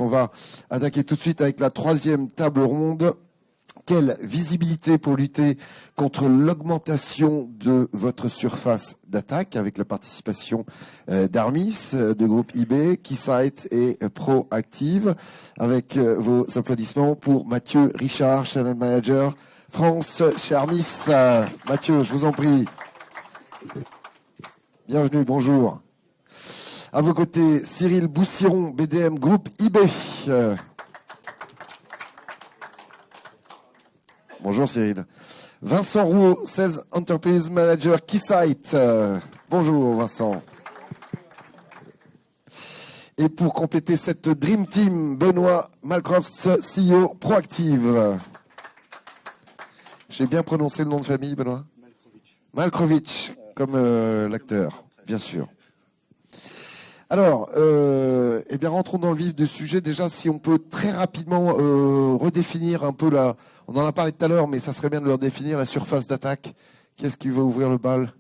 On va attaquer tout de suite avec la troisième table ronde. Quelle visibilité pour lutter contre l'augmentation de votre surface d'attaque avec la participation d'Armis, de groupe IB, Keysight et Proactive. Avec vos applaudissements pour Mathieu Richard, Channel Manager France chez Armis. Mathieu, je vous en prie. Bienvenue, bonjour. À vos côtés, Cyril Boussiron, BDM Groupe IB. Bonjour Cyril. Vincent Rouault, Sales Enterprise Manager Keysight. Bonjour Vincent. Et pour compléter cette Dream Team, Benoît Malcroft, CEO Proactive. J'ai bien prononcé le nom de famille, Benoît ? Malkovich, comme l'acteur, bien sûr. Alors, eh bien, rentrons dans le vif du sujet. Déjà, si on peut très rapidement redéfinir un peu on en a parlé tout à l'heure, mais ça serait bien de le redéfinir, la surface d'attaque. Qui est-ce qui va ouvrir le bal ?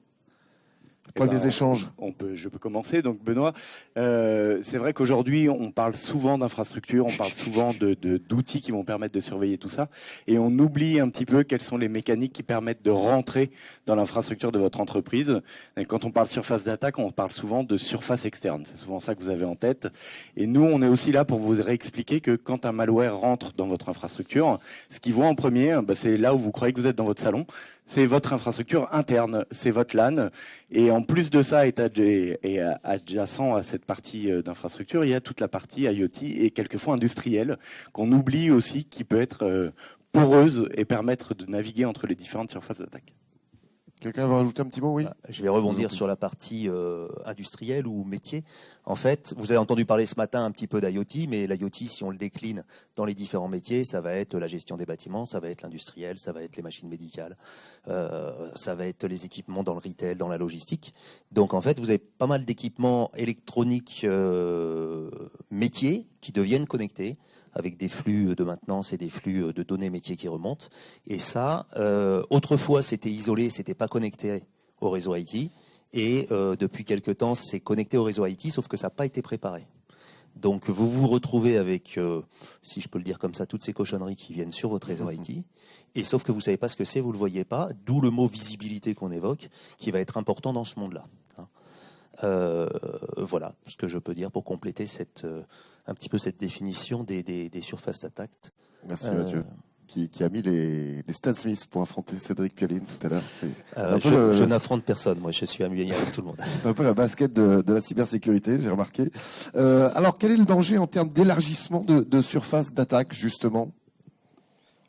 Les échanges. Je peux commencer. Donc Benoît, c'est vrai qu'aujourd'hui on parle souvent d'infrastructures, on parle souvent d'outils qui vont permettre de surveiller tout ça, et on oublie un petit peu quelles sont les mécaniques qui permettent de rentrer dans l'infrastructure de votre entreprise. Et quand on parle surface d'attaque, on parle souvent de surface externe. C'est souvent ça que vous avez en tête. Et nous, on est aussi là pour vous réexpliquer que quand un malware rentre dans votre infrastructure, ce qu'il voit en premier, c'est là où vous croyez que vous êtes dans votre salon. C'est votre infrastructure interne, c'est votre LAN. Et en plus de ça, et adjacent à cette partie d'infrastructure, il y a toute la partie IoT et quelquefois industrielle qu'on oublie aussi, qui peut être poreuse et permettre de naviguer entre les différentes surfaces d'attaque. Quelqu'un va rajouter un petit mot, oui ? Je vais rebondir sur la partie industrielle ou métier. En fait, vous avez entendu parler ce matin un petit peu d'IoT, mais l'IoT, si on le décline dans les différents métiers, ça va être la gestion des bâtiments, ça va être l'industriel, ça va être les machines médicales, ça va être les équipements dans le retail, dans la logistique. Donc en fait, vous avez pas mal d'équipements électroniques métiers qui deviennent connectés avec des flux de maintenance et des flux de données métiers qui remontent. Et ça, autrefois, c'était isolé, c'était pas connecté au réseau IT. Et depuis quelque temps, c'est connecté au réseau IT, sauf que ça n'a pas été préparé. Donc vous vous retrouvez avec, si je peux le dire comme ça, toutes ces cochonneries qui viennent sur votre réseau IT. Et sauf que vous ne savez pas ce que c'est, vous ne le voyez pas. D'où le mot visibilité qu'on évoque, qui va être important dans ce monde-là. Voilà ce que je peux dire pour compléter un petit peu cette définition des surfaces d'attaque. Merci Mathieu. Qui a mis les Stan Smith pour affronter Cédric Pioline tout à l'heure. Je n'affronte personne, moi je suis ami avec tout le monde. C'est un peu la basket de la cybersécurité, j'ai remarqué. Alors quel est le danger en termes d'élargissement de surface d'attaque justement ?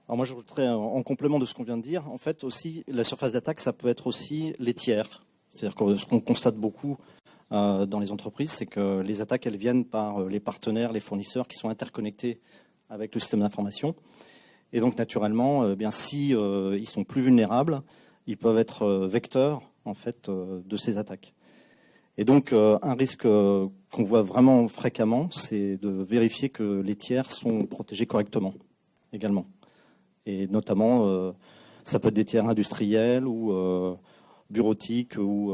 Alors moi je rajouterais en complément de ce qu'on vient de dire, en fait aussi la surface d'attaque ça peut être aussi les tiers. C'est-à-dire que ce qu'on constate beaucoup dans les entreprises, c'est que les attaques elles viennent par les partenaires, les fournisseurs qui sont interconnectés avec le système d'information. Et donc naturellement, si ils sont plus vulnérables, ils peuvent être vecteurs en fait de ces attaques. Et donc un risque qu'on voit vraiment fréquemment, c'est de vérifier que les tiers sont protégés correctement également. Et notamment, ça peut être des tiers industriels ou bureautiques ou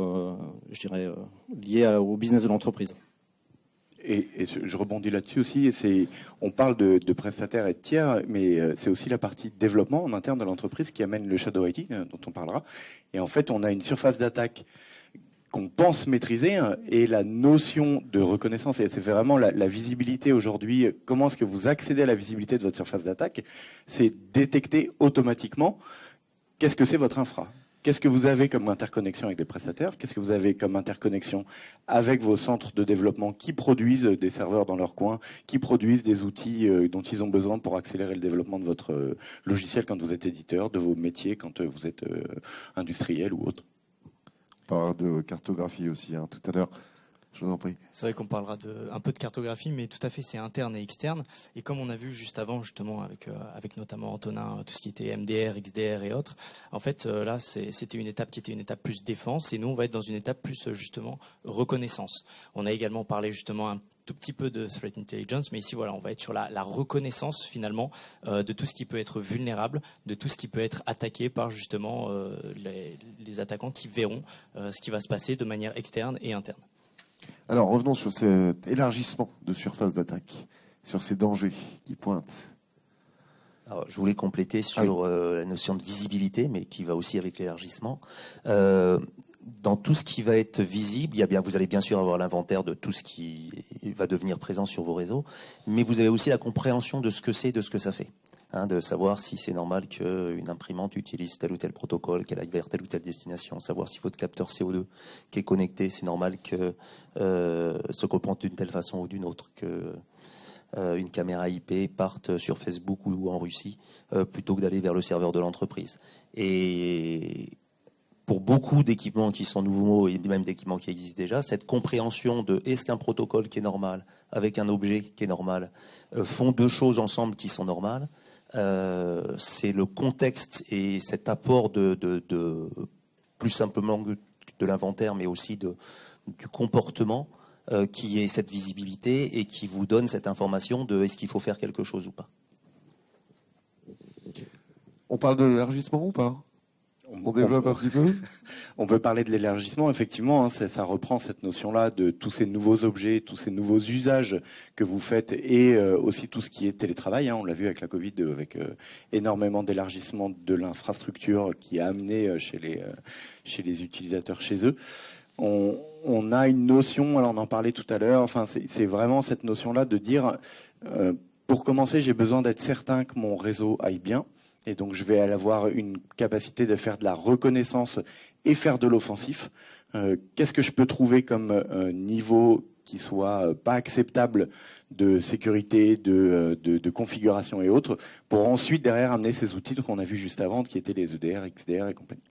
liés au business de l'entreprise. Et je rebondis là-dessus aussi. On parle de prestataires et de tiers, mais c'est aussi la partie développement en interne de l'entreprise qui amène le shadow IT, dont on parlera. Et en fait, on a une surface d'attaque qu'on pense maîtriser et la notion de reconnaissance, et c'est vraiment la visibilité aujourd'hui. Comment est-ce que vous accédez à la visibilité de votre surface d'attaque ? C'est détecter automatiquement qu'est-ce que c'est votre infra. Qu'est-ce que vous avez comme interconnexion avec des prestataires ? Qu'est-ce que vous avez comme interconnexion avec vos centres de développement qui produisent des serveurs dans leur coin, qui produisent des outils dont ils ont besoin pour accélérer le développement de votre logiciel quand vous êtes éditeur, de vos métiers quand vous êtes industriel ou autre ? On parlera de cartographie aussi tout à l'heure. Je vous en prie. C'est vrai qu'on parlera un peu de cartographie, mais tout à fait, c'est interne et externe. Et comme on a vu juste avant, justement, avec notamment Antonin, tout ce qui était MDR, XDR et autres, en fait, là, c'était une étape qui était une étape plus défense, et nous, on va être dans une étape plus, justement, reconnaissance. On a également parlé, justement, un tout petit peu de threat intelligence, mais ici, voilà, on va être sur la reconnaissance, finalement, de tout ce qui peut être vulnérable, de tout ce qui peut être attaqué par, justement, les attaquants qui verront ce qui va se passer de manière externe et interne. Alors revenons sur cet élargissement de surface d'attaque. sur ces dangers qui pointent. Alors, je voulais compléter sur la notion de visibilité, mais qui va aussi avec l'élargissement. Dans tout ce qui va être visible, vous allez bien sûr avoir l'inventaire de tout ce qui va devenir présent sur vos réseaux, mais vous avez aussi la compréhension de ce que c'est, de ce que ça fait. De savoir si c'est normal qu'une imprimante utilise tel ou tel protocole, qu'elle aille vers telle ou telle destination, savoir si votre capteur CO2 qui est connecté, c'est normal que se comporte d'une telle façon ou d'une autre, que une caméra IP parte sur Facebook ou en Russie, plutôt que d'aller vers le serveur de l'entreprise. Et pour beaucoup d'équipements qui sont nouveaux et même d'équipements qui existent déjà, cette compréhension de est-ce qu'un protocole qui est normal avec un objet qui est normal font deux choses ensemble qui sont normales, c'est le contexte et cet apport de plus simplement de l'inventaire, mais aussi du comportement qui est cette visibilité et qui vous donne cette information de est-ce qu'il faut faire quelque chose ou pas. On parle de l'élargissement ou pas ? On développe un petit peu. On peut parler de l'élargissement, effectivement. Ça reprend cette notion-là de tous ces nouveaux objets, tous ces nouveaux usages que vous faites et aussi tout ce qui est télétravail. On l'a vu avec la Covid, avec énormément d'élargissement de l'infrastructure qui a amené chez les utilisateurs chez eux. On a une notion, alors on en parlait tout à l'heure, enfin c'est vraiment cette notion-là de dire, pour commencer, j'ai besoin d'être certain que mon réseau aille bien. Et donc, je vais avoir une capacité de faire de la reconnaissance et faire de l'offensif. Qu'est-ce que je peux trouver comme niveau qui soit pas acceptable de sécurité, de configuration et autres, pour ensuite derrière amener ces outils qu'on a vus juste avant, qui étaient les EDR, XDR et compagnie.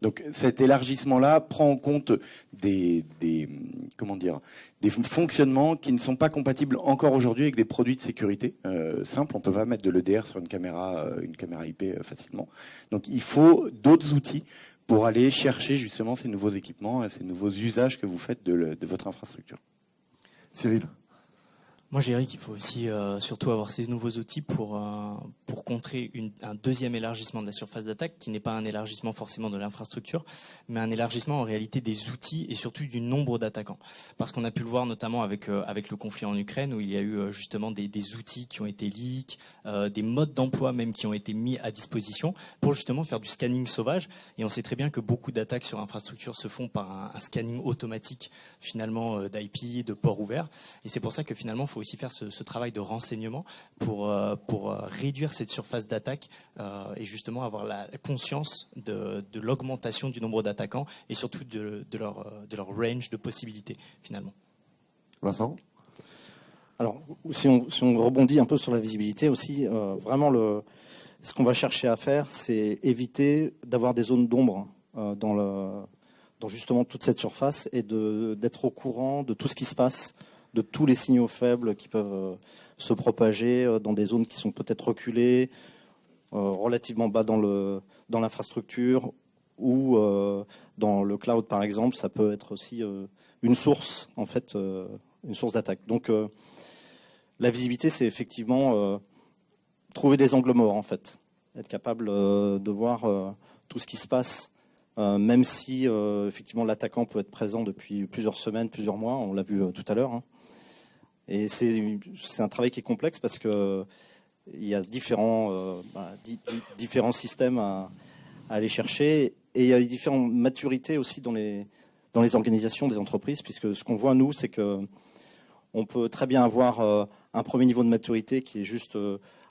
Donc cet élargissement-là prend en compte des fonctionnements qui ne sont pas compatibles encore aujourd'hui avec des produits de sécurité simples. On peut pas mettre de l'EDR sur une caméra IP facilement. Donc il faut d'autres outils pour aller chercher justement ces nouveaux équipements et ces nouveaux usages que vous faites de votre infrastructure. Cyril ? Moi, je dirais qu'il faut aussi surtout avoir ces nouveaux outils pour contrer un deuxième élargissement de la surface d'attaque, qui n'est pas un élargissement forcément de l'infrastructure, mais un élargissement en réalité des outils et surtout du nombre d'attaquants. Parce qu'on a pu le voir notamment avec le conflit en Ukraine, où il y a eu justement des outils qui ont été leaks, des modes d'emploi même qui ont été mis à disposition pour justement faire du scanning sauvage. Et on sait très bien que beaucoup d'attaques sur infrastructure se font par un scanning automatique finalement d'IP, de ports ouverts. Et c'est pour ça que finalement, il faut aussi faire ce travail de renseignement pour réduire cette surface d'attaque et justement avoir la conscience de l'augmentation du nombre d'attaquants et surtout de leur range de possibilités finalement. Vincent ? Alors, si on rebondit un peu sur la visibilité aussi, vraiment ce qu'on va chercher à faire, c'est éviter d'avoir des zones d'ombre dans justement toute cette surface et d'être au courant de tout ce qui se passe, de tous les signaux faibles qui peuvent se propager dans des zones qui sont peut-être reculées, relativement bas dans l'infrastructure ou dans le cloud par exemple. Ça peut être aussi une source en fait, une source d'attaque. Donc la visibilité, c'est effectivement trouver des angles morts en fait, être capable de voir tout ce qui se passe. Même si effectivement l'attaquant peut être présent depuis plusieurs semaines, plusieurs mois, on l'a vu tout à l'heure. Et c'est un travail qui est complexe parce que il y a différents systèmes à aller chercher et il y a différentes maturités aussi dans les organisations des entreprises, puisque ce qu'on voit nous, c'est que on peut très bien avoir un premier niveau de maturité qui est juste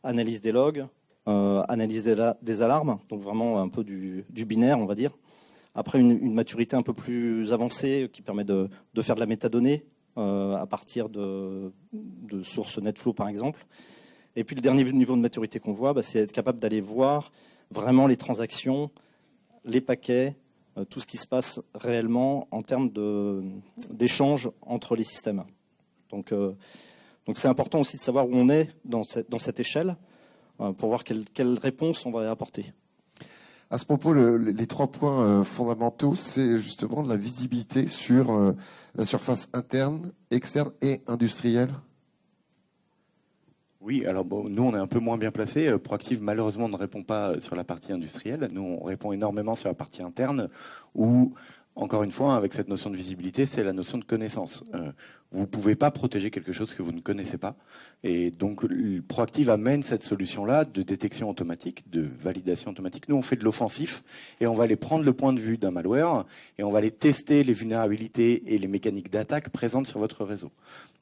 analyse des logs, analyse des alarmes, donc vraiment un peu du binaire, on va dire. Après, une maturité un peu plus avancée qui permet de faire de la métadonnée à partir de sources NetFlow, par exemple. Et puis, le dernier niveau de maturité qu'on voit, c'est être capable d'aller voir vraiment les transactions, les paquets, tout ce qui se passe réellement en termes d'échange entre les systèmes. Donc, c'est important aussi de savoir où on est dans cette échelle pour voir quelle réponse on va apporter. À ce propos, les 3 points fondamentaux, c'est justement la visibilité sur la surface interne, externe et industrielle. Oui, alors nous on est un peu moins bien placés. Proactive malheureusement ne répond pas sur la partie industrielle. Nous on répond énormément sur la partie interne où encore une fois, avec cette notion de visibilité, c'est la notion de connaissance. Vous ne pouvez pas protéger quelque chose que vous ne connaissez pas. Et donc, Proactive amène cette solution-là de détection automatique, de validation automatique. Nous, on fait de l'offensif et on va aller prendre le point de vue d'un malware et on va aller tester les vulnérabilités et les mécaniques d'attaque présentes sur votre réseau.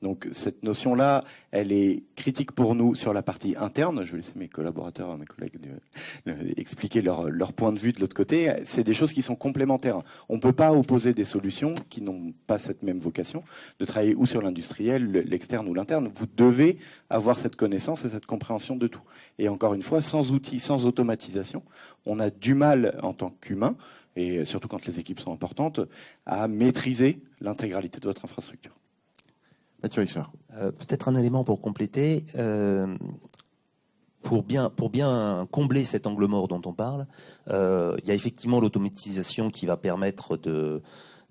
Donc, cette notion-là, elle est critique pour nous sur la partie interne. Je vais laisser mes collaborateurs, mes collègues expliquer leur point de vue de l'autre côté. C'est des choses qui sont complémentaires. On ne peut pas opposer des solutions qui n'ont pas cette même vocation de travailler ou sur l'industriel, l'externe ou l'interne. Vous devez avoir cette connaissance et cette compréhension de tout. Et encore une fois, sans outils, sans automatisation, on a du mal en tant qu'humain, et surtout quand les équipes sont importantes, à maîtriser l'intégralité de votre infrastructure. Mathieu Richard. Peut-être un élément pour compléter. Pour bien combler cet angle mort dont on parle, il y a effectivement l'automatisation qui va permettre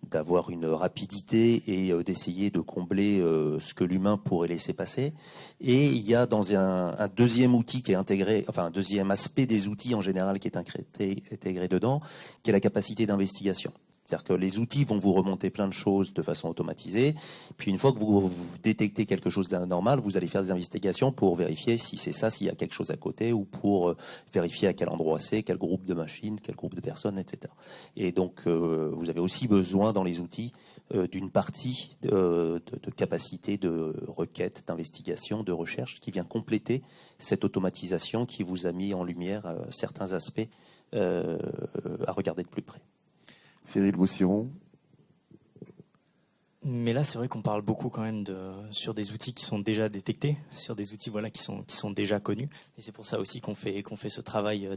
d'avoir une rapidité et d'essayer de combler ce que l'humain pourrait laisser passer. Et il y a dans un deuxième outil qui est intégré, enfin un deuxième aspect des outils en général qui est intégré dedans, qui est la capacité d'investigation. C'est-à-dire que les outils vont vous remonter plein de choses de façon automatisée. Puis une fois que vous détectez quelque chose d'anormal, vous allez faire des investigations pour vérifier si c'est ça, s'il y a quelque chose à côté, ou pour vérifier à quel endroit c'est, quel groupe de machines, quel groupe de personnes, etc. Et donc vous avez aussi besoin dans les outils d'une partie de capacité de requête, d'investigation, de recherche qui vient compléter cette automatisation qui vous a mis en lumière certains aspects à regarder de plus près. Cyril Boussiron. Mais là, c'est vrai qu'on parle beaucoup quand même sur des outils qui sont déjà détectés, sur des outils qui sont déjà connus. Et c'est pour ça aussi qu'on fait ce travail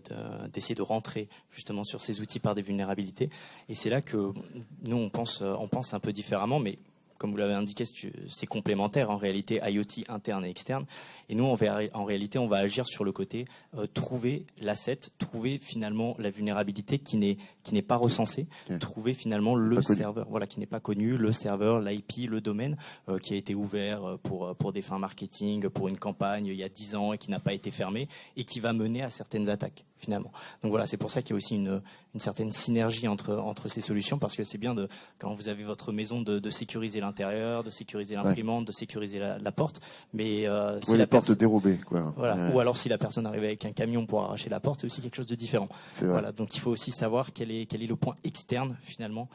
d'essayer de rentrer justement sur ces outils par des vulnérabilités. Et c'est là que nous on pense un peu différemment, mais comme vous l'avez indiqué, c'est complémentaire en réalité, IoT interne et externe. Et nous, en réalité, on va agir sur le côté trouver l'asset, trouver finalement la vulnérabilité qui n'est pas recensée, trouver finalement le serveur, qui n'est pas connu, le serveur, l'IP, le domaine qui a été ouvert pour des fins marketing, pour une campagne il y a 10 ans et qui n'a pas été fermé et qui va mener à certaines attaques finalement. Donc voilà, c'est pour ça qu'il y a aussi une certaine synergie entre ces solutions, parce que c'est bien quand vous avez votre maison de sécuriser l'intérieur, de sécuriser l'imprimante, de sécuriser la porte, mais si la porte dérobée, quoi. Voilà. Ou alors si la personne arrive avec un camion pour arracher la porte, c'est aussi quelque chose de différent. Voilà, donc il faut aussi savoir quel est le point externe finalement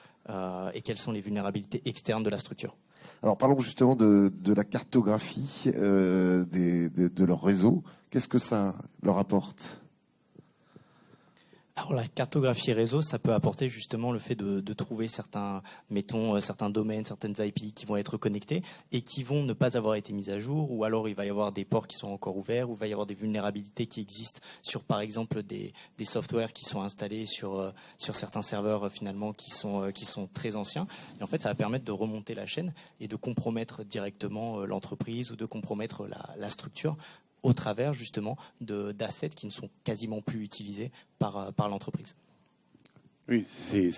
et quelles sont les vulnérabilités externes de la structure. Alors parlons justement de la cartographie de leur réseau. Qu'est-ce que ça leur apporte ? Alors la cartographie réseau, ça peut apporter justement le fait de trouver certains domaines, certaines IP qui vont être connectés et qui vont ne pas avoir été mises à jour, ou alors il va y avoir des ports qui sont encore ouverts, ou il va y avoir des vulnérabilités qui existent sur par exemple des softwares qui sont installés sur certains serveurs finalement qui sont très anciens. Et en fait, ça va permettre de remonter la chaîne et de compromettre directement l'entreprise ou de compromettre la structure au travers justement d'assets qui ne sont quasiment plus utilisés par l'entreprise. Oui, c'est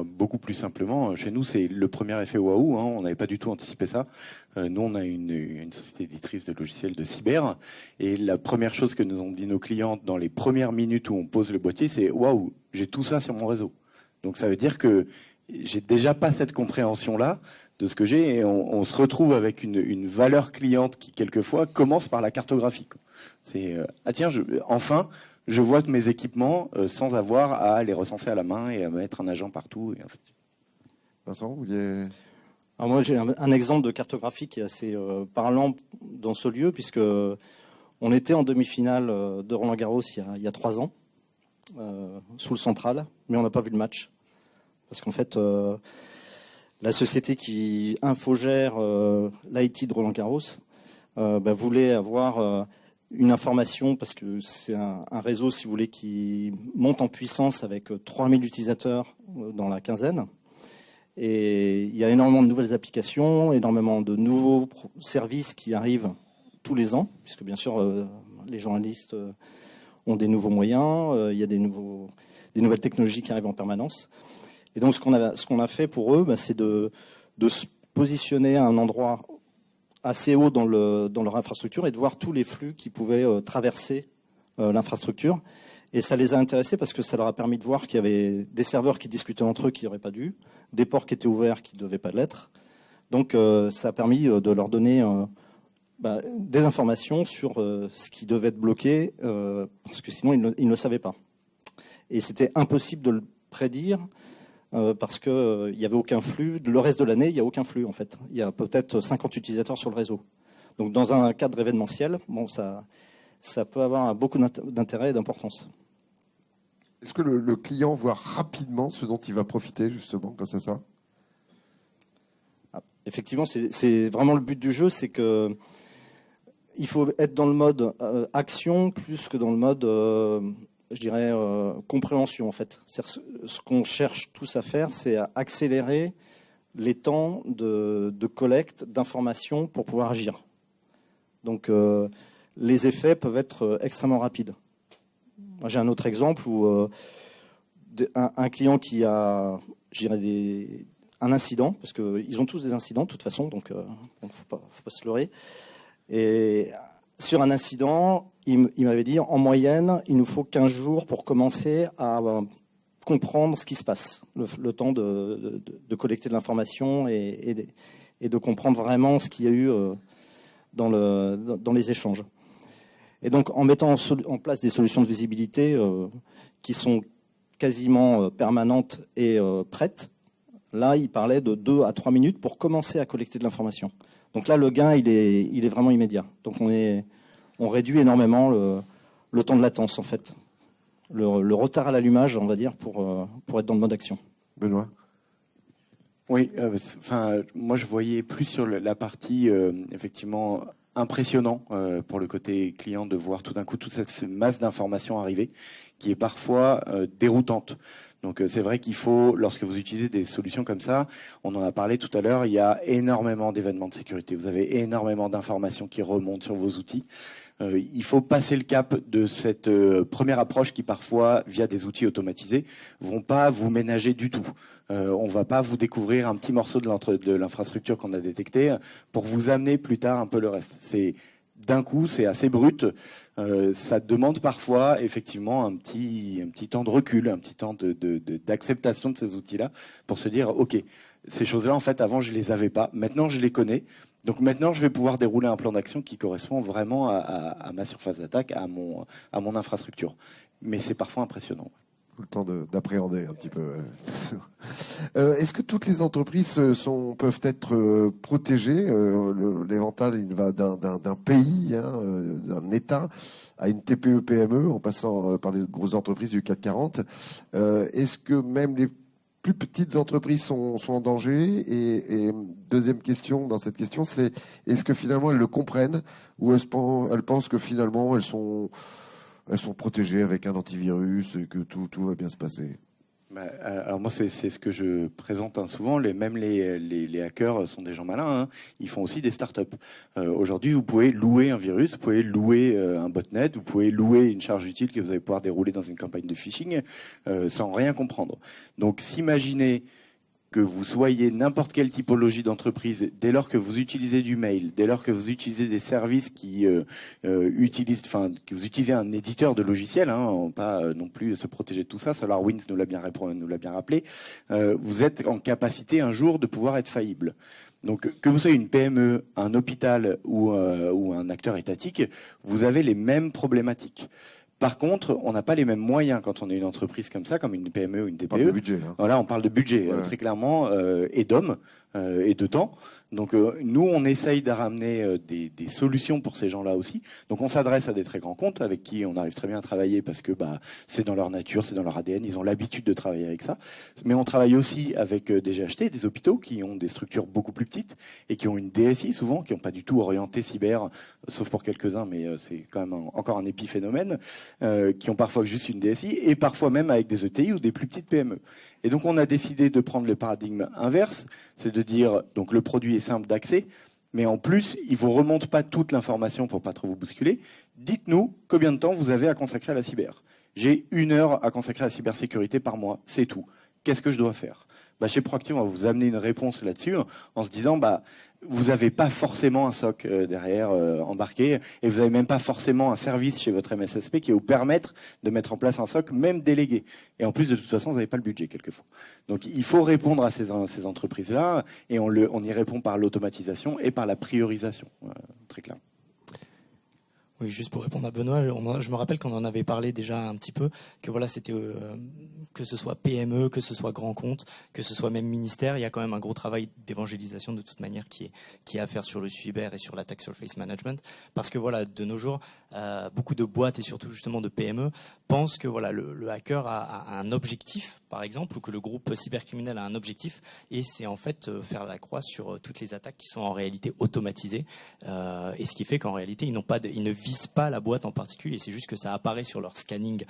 beaucoup plus simplement. Chez nous, c'est le premier effet waouh. On n'avait pas du tout anticipé ça. Nous, on a une société éditrice de logiciels de cyber, et la première chose que nous ont dit nos clients dans les premières minutes où on pose le boîtier, c'est waouh, j'ai tout ça sur mon réseau. Donc ça veut dire que j'ai déjà pas cette compréhension-là de ce que j'ai, et on se retrouve avec une valeur cliente qui quelquefois commence par la cartographie. C'est tiens, enfin je vois mes équipements sans avoir à les recenser à la main et à mettre un agent partout et ainsi de suite. Vincent, vous vouliez... Alors moi j'ai un exemple de cartographie qui est assez parlant dans ce lieu, puisque on était en demi-finale de Roland-Garros il y a 3 ans sous le Central, mais on n'a pas vu le match parce qu'en fait la société qui infogère l'IT de Roland-Garros voulait avoir une information, parce que c'est un réseau, si vous voulez, qui monte en puissance avec 3000 utilisateurs dans la quinzaine. Et il y a énormément de nouvelles applications, énormément de nouveaux services qui arrivent tous les ans, puisque bien sûr les journalistes ont des nouveaux moyens, il y a des nouvelles technologies qui arrivent en permanence. Et donc ce qu'on a fait pour eux, c'est de se positionner à un endroit assez haut dans leur infrastructure et de voir tous les flux qui pouvaient traverser l'infrastructure. Et ça les a intéressés parce que ça leur a permis de voir qu'il y avait des serveurs qui discutaient entre eux qui n'auraient pas dû, des ports qui étaient ouverts qui ne devaient pas l'être. Donc ça a permis de leur donner des informations sur ce qui devait être bloqué, parce que sinon ils ne le savaient pas. Et c'était impossible de le prédire, parce qu'il n'y avait aucun flux. Le reste de l'année, il n'y a aucun flux en fait. Il y a peut-être 50 utilisateurs sur le réseau. Donc dans un cadre événementiel, ça peut avoir beaucoup d'intérêt et d'importance. Est-ce que le client voit rapidement ce dont il va profiter justement grâce à ça ? Effectivement, c'est vraiment le but du jeu, c'est que il faut être dans le mode action plus que dans le mode, je dirais, compréhension en fait. Ce qu'on cherche tous à faire, c'est à accélérer les temps de collecte d'informations pour pouvoir agir. Donc, les effets peuvent être extrêmement rapides. Moi, j'ai un autre exemple où un client qui a, je dirais, un incident, parce qu'ils ont tous des incidents de toute façon, donc faut pas se leurrer. Et sur un incident, il m'avait dit, en moyenne, il nous faut 15 jours pour commencer à comprendre ce qui se passe, le temps de collecter de l'information et de comprendre vraiment ce qu'il y a eu dans les échanges. Et donc, en mettant en place des solutions de visibilité qui sont quasiment permanentes et prêtes, là, il parlait de 2 à 3 minutes pour commencer à collecter de l'information. Donc là, le gain, il est vraiment immédiat. Donc on réduit énormément le temps de latence, en fait. Le retard à l'allumage, on va dire, pour être dans le mode action. Benoît ? Oui, moi je voyais plus sur la partie effectivement impressionnant pour le côté client de voir tout d'un coup toute cette masse d'informations arriver, qui est parfois déroutante. Donc c'est vrai qu'il faut, lorsque vous utilisez des solutions comme ça, on en a parlé tout à l'heure, il y a énormément d'événements de sécurité. Vous avez énormément d'informations qui remontent sur vos outils. Il faut passer le cap de cette première approche qui parfois, via des outils automatisés, vont pas vous ménager du tout. On va pas vous découvrir un petit morceau de l'infrastructure qu'on a détecté pour vous amener plus tard un peu le reste. C'est d'un coup, c'est assez brut. Ça demande parfois effectivement un petit temps de recul, un petit temps d'acceptation de ces outils-là pour se dire ok, ces choses-là en fait avant je les avais pas, maintenant je les connais. Donc maintenant, je vais pouvoir dérouler un plan d'action qui correspond vraiment à ma surface d'attaque, à mon infrastructure. Mais c'est parfois impressionnant. Le temps d'appréhender un petit peu. Est-ce que toutes les entreprises peuvent être protégées ? L'éventail, il va d'un pays, d'un État, à une TPE-PME, en passant par les grosses entreprises du CAC 40. Est-ce que même les plus petites entreprises sont en danger ? Et deuxième question dans cette question, c'est est-ce que finalement elles le comprennent ou elles pensent que finalement elles sont protégées avec un antivirus et que tout va bien se passer ? Alors moi c'est ce que je présente souvent. Même les hackers sont des gens malins. Hein. Ils font aussi des startups. Aujourd'hui, vous pouvez louer un virus, vous pouvez louer un botnet, vous pouvez louer une charge utile que vous allez pouvoir dérouler dans une campagne de phishing sans rien comprendre. Donc s'imaginer que vous soyez n'importe quelle typologie d'entreprise, dès lors que vous utilisez du mail, dès lors que vous utilisez des services qui que vous utilisez un éditeur de logiciels, pas non plus se protéger de tout ça. SolarWinds nous l'a bien rappelé. Vous êtes en capacité un jour de pouvoir être faillible. Donc, que vous soyez une PME, un hôpital ou un acteur étatique, vous avez les mêmes problématiques. Par contre, on n'a pas les mêmes moyens quand on est une entreprise comme ça, comme une PME ou une TPE. On parle de budget. Voilà, on parle de budget, très clairement, et d'hommes et de temps. Donc nous, on essaye de ramener des solutions pour ces gens-là aussi. Donc on s'adresse à des très grands comptes avec qui on arrive très bien à travailler parce que c'est dans leur nature, c'est dans leur ADN, ils ont l'habitude de travailler avec ça. Mais on travaille aussi avec des GHT, des hôpitaux qui ont des structures beaucoup plus petites et qui ont une DSI souvent, qui n'ont pas du tout orienté cyber, sauf pour quelques-uns, mais c'est quand même encore un épiphénomène, qui ont parfois juste une DSI et parfois même avec des ETI ou des plus petites PME. Et donc on a décidé de prendre le paradigme inverse, c'est de dire donc le produit est simple d'accès, mais en plus il vous remonte pas toute l'information pour pas trop vous bousculer. Dites-nous combien de temps vous avez à consacrer à la cyber. J'ai 1 heure à consacrer à la cybersécurité par mois, c'est tout. Qu'est-ce que je dois faire ? Chez Proactive, on va vous amener une réponse là-dessus en se disant vous n'avez pas forcément un SOC derrière embarqué, et vous n'avez même pas forcément un service chez votre MSSP qui va vous permettre de mettre en place un SOC, même délégué. Et en plus, de toute façon, vous n'avez pas le budget quelquefois. Donc il faut répondre à ces entreprises-là, et on y répond par l'automatisation et par la priorisation, très clairement. Oui, juste pour répondre à Benoît, je me rappelle qu'on en avait parlé déjà un petit peu, que voilà, c'était que ce soit PME, que ce soit grand compte, que ce soit même ministère, il y a quand même un gros travail d'évangélisation de toute manière qui est à faire sur le cyber et sur l'attack surface management, parce que voilà, de nos jours, beaucoup de boîtes et surtout justement de PME pensent que voilà, le hacker a un objectif, par exemple, ou que le groupe cybercriminel a un objectif, et c'est en fait faire la croix sur toutes les attaques qui sont en réalité automatisées, et ce qui fait qu'en réalité ils ne visent pas la boîte en particulier, c'est juste que ça apparaît sur leur scanning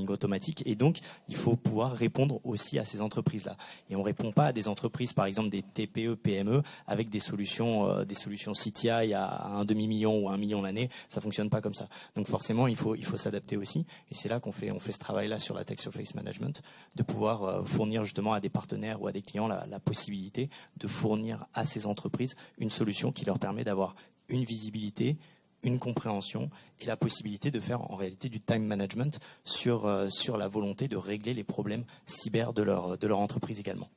automatique, et donc il faut pouvoir répondre aussi à ces entreprises-là. Et on répond pas à des entreprises, par exemple des TPE, PME, avec des solutions CTI à 1 demi-million ou 1 million l'année, ça fonctionne pas comme ça. Donc forcément il faut s'adapter aussi, et c'est là qu'on fait ce travail-là sur l'attack surface management, de pouvoir fournir justement à des partenaires ou à des clients la possibilité de fournir à ces entreprises une solution qui leur permet d'avoir une visibilité, une compréhension et la possibilité de faire en réalité du time management sur la volonté de régler les problèmes cyber de leur entreprise également.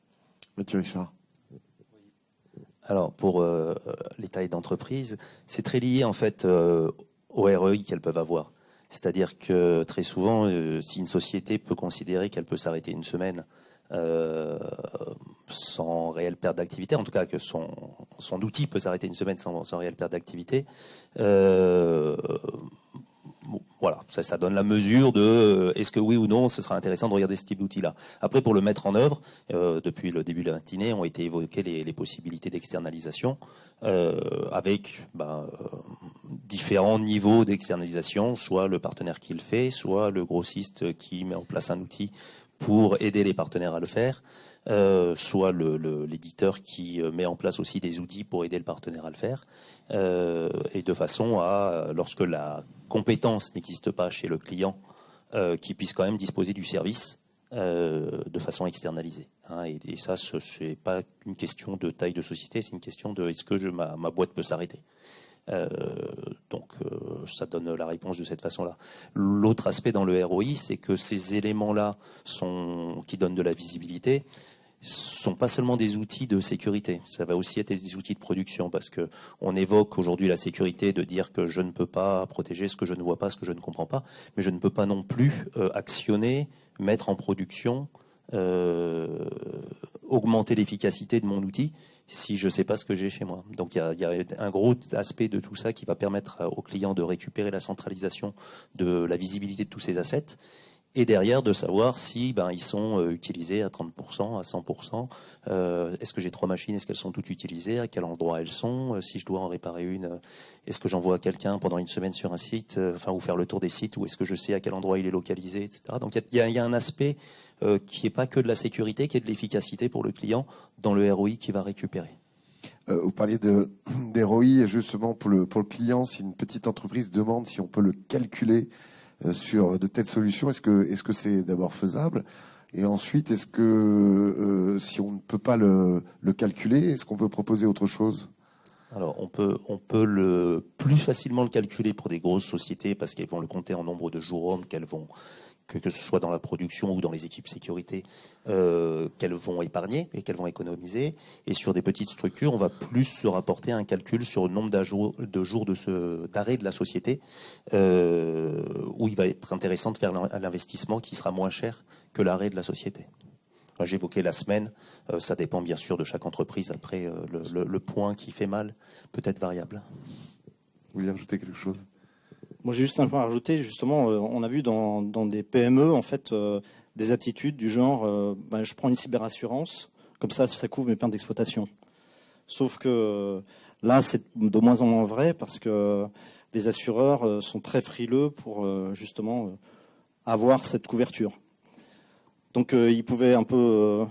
Mathieu Richard. Alors pour les tailles d'entreprise, c'est très lié en fait au ROI qu'elles peuvent avoir. C'est-à-dire que très souvent, si une société peut considérer qu'elle peut s'arrêter une semaine sans réelle perte d'activité, en tout cas que son outil peut s'arrêter une semaine sans réelle perte d'activité, voilà, ça donne la mesure de est-ce que oui ou non ce sera intéressant de regarder ce type d'outil-là. Après, pour le mettre en œuvre, depuis le début de la matinée, ont été évoquées les possibilités d'externalisation avec différents niveaux d'externalisation, soit le partenaire qui le fait, soit le grossiste qui met en place un outil pour aider les partenaires à le faire, soit l'éditeur qui met en place aussi des outils pour aider le partenaire à le faire, et de façon à, lorsque la compétence n'existe pas chez le client, qui puisse quand même disposer du service de façon externalisée. Hein, et ça, c'est pas une question de taille de société, c'est une question de est-ce que ma boîte peut s'arrêter. Donc ça donne la réponse de cette façon-là. L'autre aspect dans le ROI, c'est que ces éléments-là qui donnent de la visibilité sont pas seulement des outils de sécurité, ça va aussi être des outils de production, parce que on évoque aujourd'hui la sécurité de dire que je ne peux pas protéger ce que je ne vois pas, ce que je ne comprends pas, mais je ne peux pas non plus actionner, mettre en production, augmenter l'efficacité de mon outil si je ne sais pas ce que j'ai chez moi. Donc il y a un gros aspect de tout ça qui va permettre aux clients de récupérer la centralisation de la visibilité de tous ces assets, et derrière de savoir si ils sont utilisés à 30%, à 100%. Est-ce que j'ai 3 machines, est-ce qu'elles sont toutes utilisées, à quel endroit elles sont, si je dois en réparer une, est-ce que j'envoie quelqu'un pendant une semaine sur un site, ou faire le tour des sites, ou est-ce que je sais à quel endroit il est localisé, etc. Donc il y a un aspect qui n'est pas que de la sécurité, qui est de l'efficacité pour le client dans le ROI qu'il va récupérer. Vous parliez des ROI, justement pour le client, si une petite entreprise demande si on peut le calculer sur de telles solutions, est-ce que c'est d'abord faisable, et ensuite est-ce que si on ne peut pas le calculer, est-ce qu'on peut proposer autre chose? Alors on peut le plus facilement le calculer pour des grosses sociétés parce qu'elles vont le compter en nombre de jours hommes que ce soit dans la production ou dans les équipes sécurité, qu'elles vont épargner et qu'elles vont économiser. Et sur des petites structures, on va plus se rapporter à un calcul sur le nombre de jours d'arrêt de la société, où il va être intéressant de faire l'investissement qui sera moins cher que l'arrêt de la société. J'évoquais la semaine, ça dépend bien sûr de chaque entreprise. Après, le point qui fait mal peut être variable. Vous voulez ajouter quelque chose? Moi, j'ai juste un point à rajouter. Justement, on a vu dans des PME, en fait, des attitudes du genre je prends une cyberassurance, comme ça couvre mes pertes d'exploitation. Sauf que là, c'est de moins en moins vrai parce que les assureurs sont très frileux pour justement avoir cette couverture. Donc, ils pouvaient un peu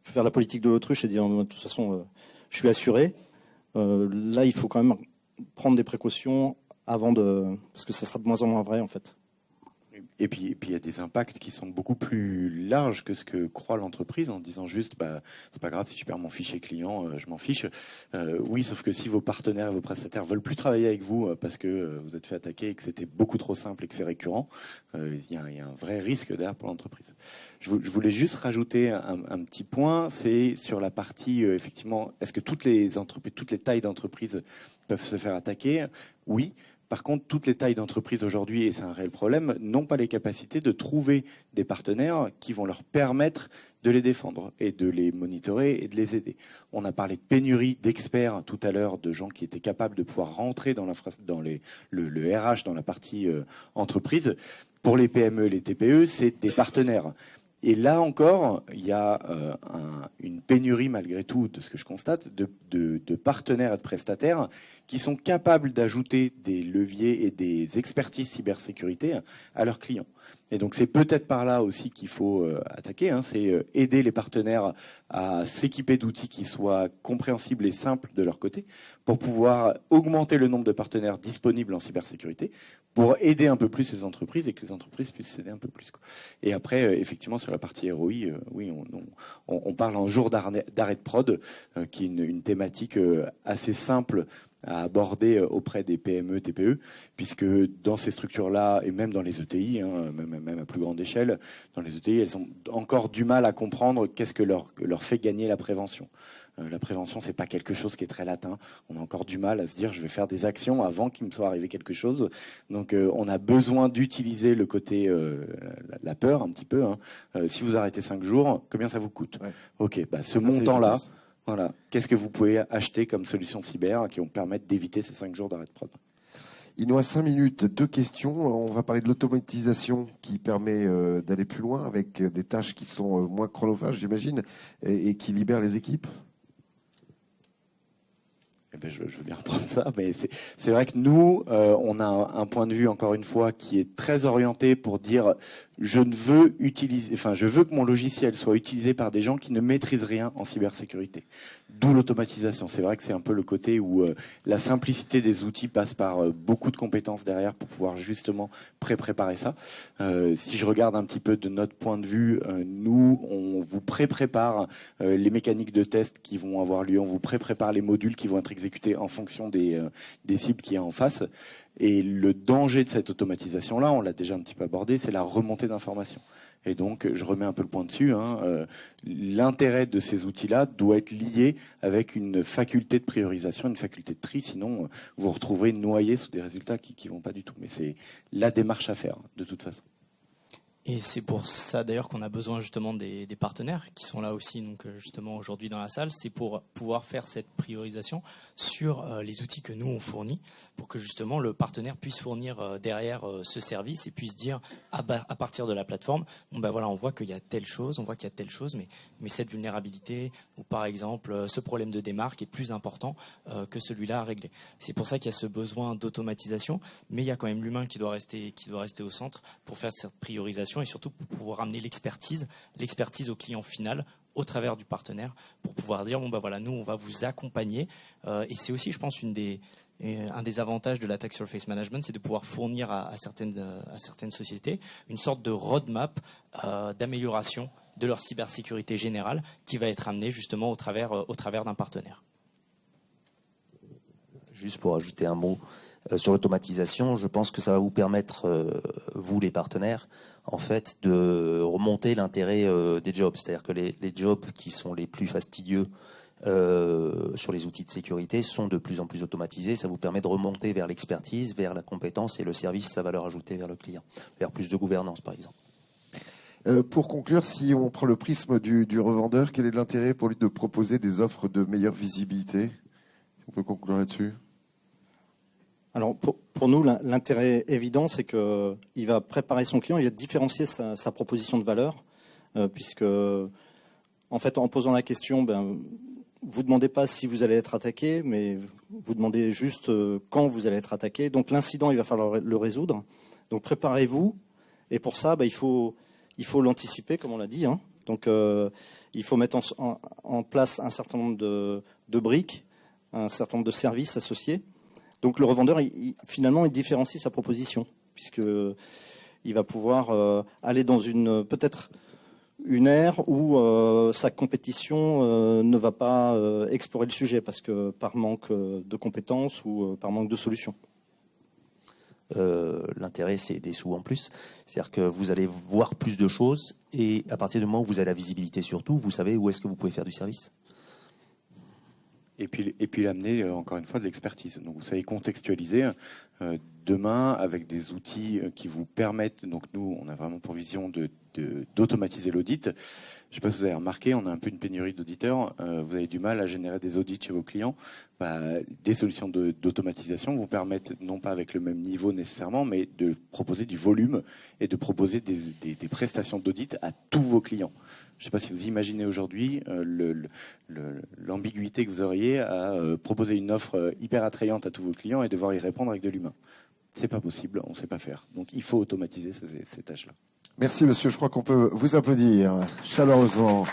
faire la politique de l'autruche et dire de toute façon, je suis assuré. Là, il faut quand même prendre des précautions parce que ça sera de moins en moins vrai en fait. Et puis il y a des impacts qui sont beaucoup plus larges que ce que croit l'entreprise en disant juste c'est pas grave si je perds mon fichier client, je m'en fiche. Oui, sauf que si vos partenaires et vos prestataires veulent plus travailler avec vous parce que vous êtes fait attaquer et que c'était beaucoup trop simple et que c'est récurrent, il y a un vrai risque derrière pour l'entreprise. Je voulais juste rajouter un petit point, c'est sur la partie effectivement, est-ce que toutes les tailles d'entreprises peuvent se faire attaquer? Oui. Par contre, toutes les tailles d'entreprise aujourd'hui, et c'est un réel problème, n'ont pas les capacités de trouver des partenaires qui vont leur permettre de les défendre et de les monitorer et de les aider. On a parlé de pénurie d'experts tout à l'heure, de gens qui étaient capables de pouvoir rentrer dans le RH, dans la partie entreprise. Pour les PME et les TPE, c'est des partenaires. Et là encore, il y a une pénurie malgré tout, de ce que je constate, de partenaires et de prestataires qui sont capables d'ajouter des leviers et des expertises cybersécurité à leurs clients. Et donc c'est peut-être par là aussi qu'il faut attaquer, c'est aider les partenaires à s'équiper d'outils qui soient compréhensibles et simples de leur côté, pour pouvoir augmenter le nombre de partenaires disponibles en cybersécurité, pour aider un peu plus les entreprises et que les entreprises puissent s'aider un peu plus. Et après, effectivement, sur la partie ROI, oui, on parle en jour d'arrêt de prod, qui est une thématique assez simple à aborder auprès des PME, TPE, puisque dans ces structures-là, et même dans les ETI, même à plus grande échelle, dans les ETI, elles ont encore du mal à comprendre qu'est-ce que leur fait gagner la prévention. La prévention, c'est pas quelque chose qui est très latin. On a encore du mal à se dire je vais faire des actions avant qu'il me soit arrivé quelque chose. Donc on a besoin d'utiliser le côté la peur un petit peu. Si vous arrêtez 5 jours, combien ça vous coûte? Ouais. Ok, ce montant-là, voilà. Qu'est-ce que vous pouvez acheter comme solution cyber qui vont permettre d'éviter ces 5 jours d'arrêt de prod? Il nous reste 5 minutes. 2 questions. On va parler de l'automatisation qui permet d'aller plus loin avec des tâches qui sont moins chronophages, j'imagine, et qui libèrent les équipes. Eh ben, je veux bien reprendre ça, mais c'est vrai que nous, on a un point de vue, encore une fois, qui est très orienté pour dire je veux que mon logiciel soit utilisé par des gens qui ne maîtrisent rien en cybersécurité. D'où l'automatisation. C'est vrai que c'est un peu le côté où la simplicité des outils passe par beaucoup de compétences derrière pour pouvoir justement préparer ça. Si je regarde un petit peu de notre point de vue, nous, on vous prépare les mécaniques de test qui vont avoir lieu, on vous prépare les modules qui vont être exécutés en fonction des cibles qu'il y a en face. Et le danger de cette automatisation-là, on l'a déjà un petit peu abordé, c'est la remontée d'informations. Et donc, je remets un peu le point dessus. L'intérêt de ces outils-là doit être lié avec une faculté de priorisation, une faculté de tri. Sinon, vous vous retrouverez noyé sous des résultats qui vont pas du tout. Mais c'est la démarche à faire, de toute façon. Et c'est pour ça d'ailleurs qu'on a besoin justement des partenaires qui sont là aussi donc justement aujourd'hui dans la salle. C'est pour pouvoir faire cette priorisation sur les outils que nous on fournit, pour que justement le partenaire puisse fournir derrière ce service et puisse dire à partir de la plateforme voilà, on voit qu'il y a telle chose, mais cette vulnérabilité ou par exemple ce problème de démarque est plus important que celui-là à régler. C'est pour ça qu'il y a ce besoin d'automatisation, mais il y a quand même l'humain qui doit rester au centre pour faire cette priorisation et surtout pour pouvoir amener l'expertise au client final au travers du partenaire pour pouvoir dire voilà, nous on va vous accompagner et c'est aussi je pense un des avantages de l'attack surface management, c'est de pouvoir fournir à certaines sociétés une sorte de roadmap d'amélioration de leur cybersécurité générale qui va être amenée justement au travers d'un partenaire. Juste pour ajouter un mot sur l'automatisation, je pense que ça va vous permettre, vous les partenaires, en fait, de remonter l'intérêt des jobs. C'est-à-dire que les jobs qui sont les plus fastidieux sur les outils de sécurité sont de plus en plus automatisés. Ça vous permet de remonter vers l'expertise, vers la compétence et le service, sa valeur ajoutée vers le client, vers plus de gouvernance, par exemple. Pour conclure, si on prend le prisme du revendeur, quel est l'intérêt pour lui de proposer des offres de meilleure visibilité? On peut conclure là-dessus. Alors pour nous, l'intérêt évident, c'est qu'il va préparer son client, il va différencier sa proposition de valeur, puisque en fait, en posant la question, vous demandez pas si vous allez être attaqué, mais vous demandez juste quand vous allez être attaqué. Donc l'incident, il va falloir le résoudre. Donc préparez-vous, et pour ça, il faut l'anticiper, comme on l'a dit. Donc il faut mettre en place un certain nombre de briques, un certain nombre de services associés. Donc le revendeur, finalement, il différencie sa proposition, puisque il va pouvoir aller dans peut-être une ère où sa compétition ne va pas explorer le sujet parce que par manque de compétences ou par manque de solutions. L'intérêt, c'est des sous en plus. C'est-à-dire que vous allez voir plus de choses et à partir du moment où vous avez la visibilité sur tout, vous savez où est-ce que vous pouvez faire du service. Et puis l'amener, encore une fois, de l'expertise. Donc vous savez contextualiser demain avec des outils qui vous permettent, donc nous, on a vraiment pour vision d'automatiser l'audit. Je ne sais pas si vous avez remarqué, on a un peu une pénurie d'auditeurs. Vous avez du mal à générer des audits chez vos clients. Des solutions d'automatisation vous permettent, non pas avec le même niveau nécessairement, mais de proposer du volume et de proposer des prestations d'audit à tous vos clients. Je ne sais pas si vous imaginez aujourd'hui l'ambiguïté que vous auriez à proposer une offre hyper attrayante à tous vos clients et devoir y répondre avec de l'humain. C'est pas possible, on ne sait pas faire. Donc il faut automatiser ces tâches-là. Merci monsieur, je crois qu'on peut vous applaudir chaleureusement.